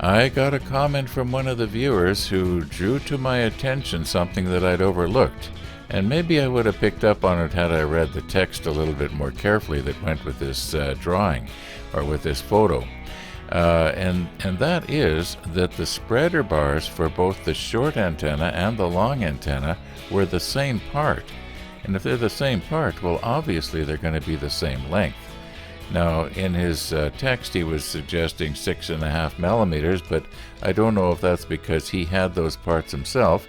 I got a comment from one of the viewers who drew to my attention something that I'd overlooked, and maybe I would have picked up on it had I read the text a little bit more carefully that went with this drawing, or with this photo. And that is that the spreader bars for both the short antenna and the long antenna were the same part. And if they're the same part, well, obviously they're going to be the same length. Now, in his text, he was suggesting 6.5 millimeters, but I don't know if that's because he had those parts himself,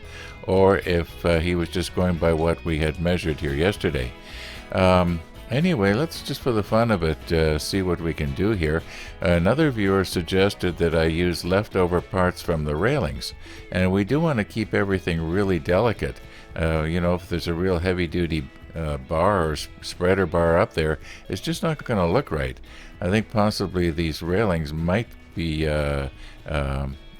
or if he was just going by what we had measured here yesterday. Anyway, let's just for the fun of it see what we can do here. Another viewer suggested that I use leftover parts from the railings, and we do want to keep everything really delicate. If there's a real heavy-duty bar or spreader bar up there, it's just not going to look right. I think possibly these railings might be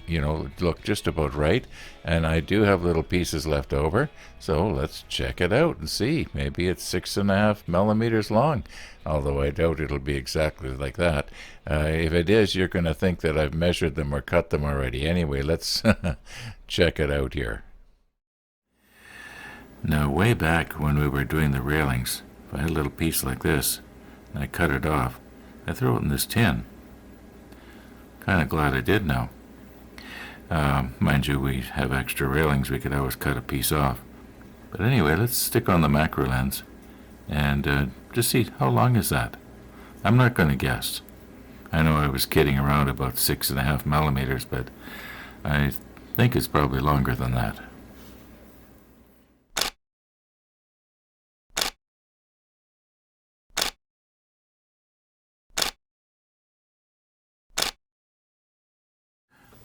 look just about right, and I do have little pieces left over, so let's check it out and see. Maybe it's 6.5 millimeters long, although I doubt it'll be exactly like that. If it is, you're going to think that I've measured them or cut them already. Anyway, let's check it out here. Now, way back when we were doing the railings, if I had a little piece like this and I cut it off, I throw it in this tin. Kind of glad I did now. Mind you, we have extra railings, we could always cut a piece off. But anyway, let's stick on the macro lens and just see how long is that. I'm not going to guess. I know I was kidding around about 6.5 millimeters, but I think it's probably longer than that.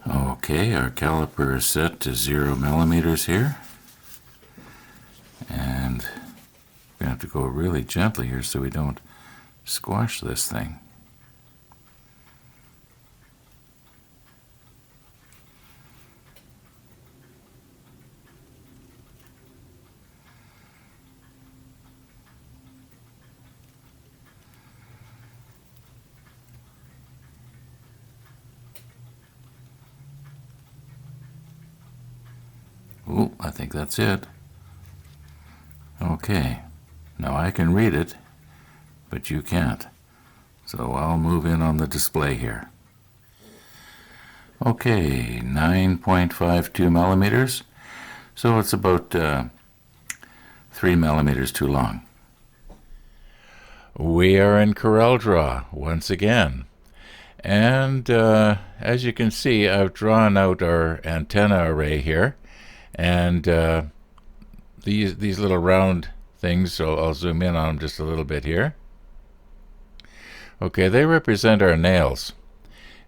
Okay, our caliper is set to 0 millimeters here, and we're going to have to go really gently here so we don't squash this thing. Oh, I think that's it. Okay, now I can read it, but you can't. So I'll move in on the display here. Okay, 9.52 millimeters. So it's about 3 millimeters too long. We are in CorelDraw once again. And as you can see, I've drawn out our antenna array here. And these little round things, so I'll zoom in on them just a little bit here. Okay, they represent our nails,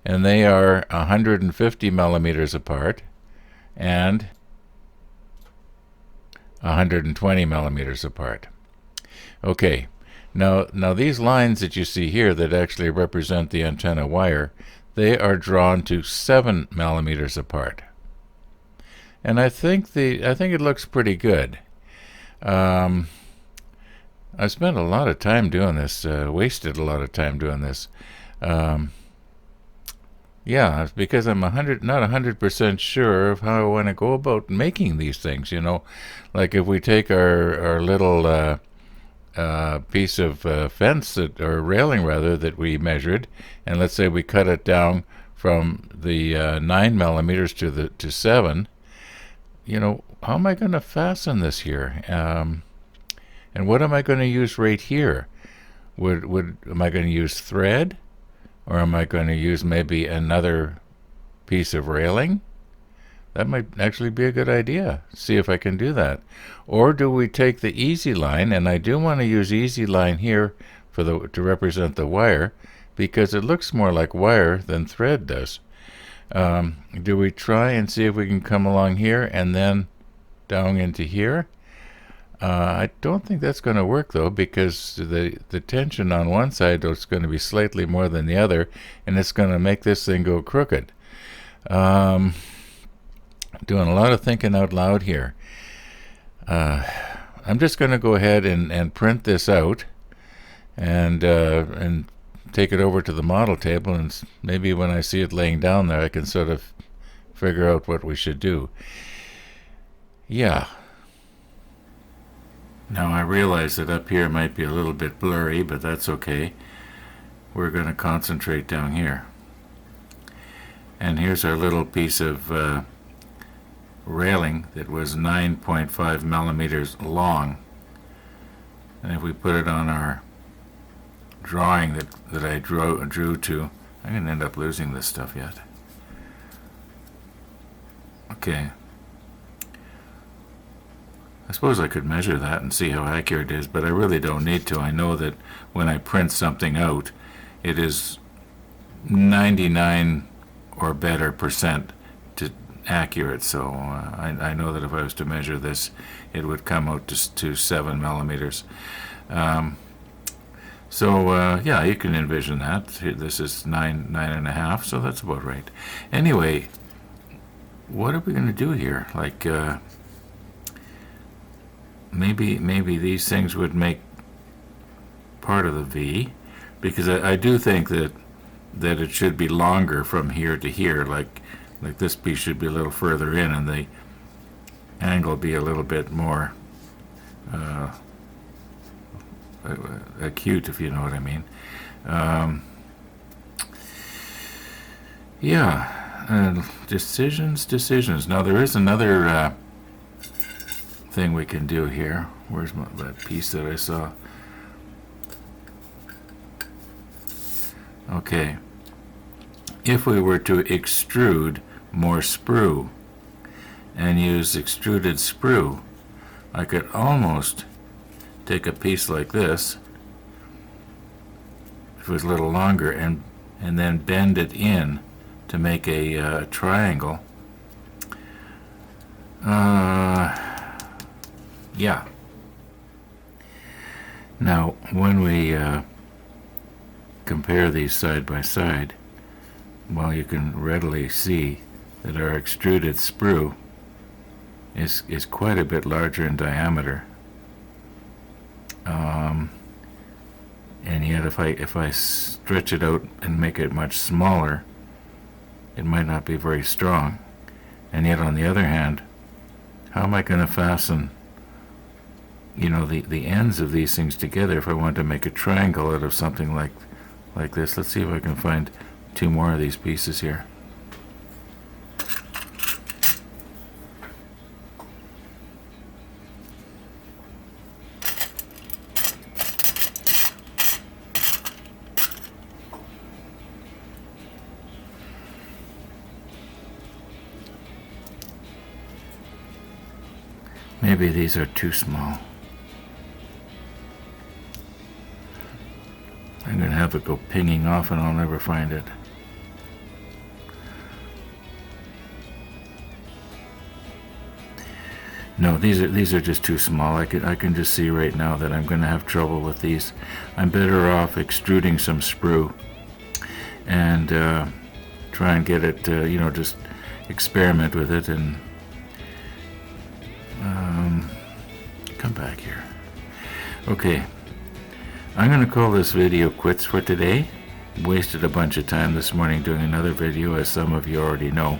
and they are 150 millimeters apart and 120 millimeters apart. Okay, now these lines that you see here that actually represent the antenna wire, they are drawn to 7 millimeters apart. And I think it looks pretty good. I spent a lot of time doing this, wasted a lot of time doing this. Yeah, it's because I'm not 100% sure of how I want to go about making these things. Like if we take our little piece of fence or railing rather that we measured, and let's say we cut it down from the 9 millimeters to 7. How am I going to fasten this here? And what am I going to use right here? Am I going to use thread? Or am I going to use maybe another piece of railing? That might actually be a good idea. See if I can do that. Or do we take the easy line, and I do want to use easy line here to represent the wire, because it looks more like wire than thread does. Do we try and see if we can come along here and then down into here? I don't think that's going to work though, because the tension on one side is going to be slightly more than the other, and it's going to make this thing go crooked. Doing a lot of thinking out loud here. I'm just going to go ahead and print this out and take it over to the model table, and maybe when I see it laying down there, I can sort of figure out what we should do. Yeah. Now I realize that up here might be a little bit blurry, but that's okay. We're going to concentrate down here. And here's our little piece of railing that was 9.5 millimeters long. And if we put it on our drawing that I drew to, I'm going to end up losing this stuff yet. Okay. I suppose I could measure that and see how accurate it is, but I really don't need to. I know that when I print something out, it is 99 or better percent to accurate. So I know that if I was to measure this, it would come out to 7 millimeters. Yeah, you can envision that. This is 9.5, so that's about right. Anyway, what are we going to do here? Like, maybe these things would make part of the V, because I do think that it should be longer from here to here. Like this piece should be a little further in, and the angle be a little bit more acute, if you know what I mean. Yeah, decisions. Now there is another thing we can do here. Where's that piece that I saw? Okay. If we were to extrude more sprue and use extruded sprue, I could almost take a piece like this, if it was a little longer, and then bend it in to make a triangle. Yeah. Now, when we compare these side by side, well, you can readily see that our extruded sprue is quite a bit larger in diameter. And yet, if I stretch it out and make it much smaller, it might not be very strong. And yet, on the other hand, how am I going to fasten, the ends of these things together if I want to make a triangle out of something like this? Let's see if I can find 2 more of these pieces here. Maybe these are too small. I'm going to have it go pinging off and I'll never find it. No, these are just too small. I can just see right now that I'm going to have trouble with these. I'm better off extruding some sprue and try and get it, just experiment with it and come back here. Okay, I'm going to call this video quits for today. Wasted a bunch of time this morning doing another video, as some of you already know.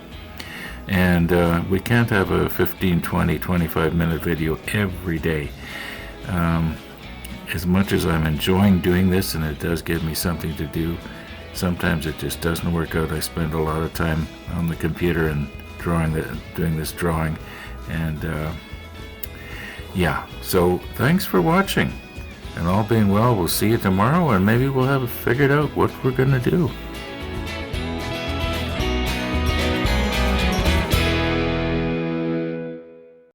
And we can't have a 15, 20, 25-minute video every day. As much as I'm enjoying doing this, and it does give me something to do, sometimes it just doesn't work out. I spend a lot of time on the computer and doing this drawing. And yeah, so thanks for watching. And all being well, we'll see you tomorrow, and maybe we'll have figured out what we're going to do.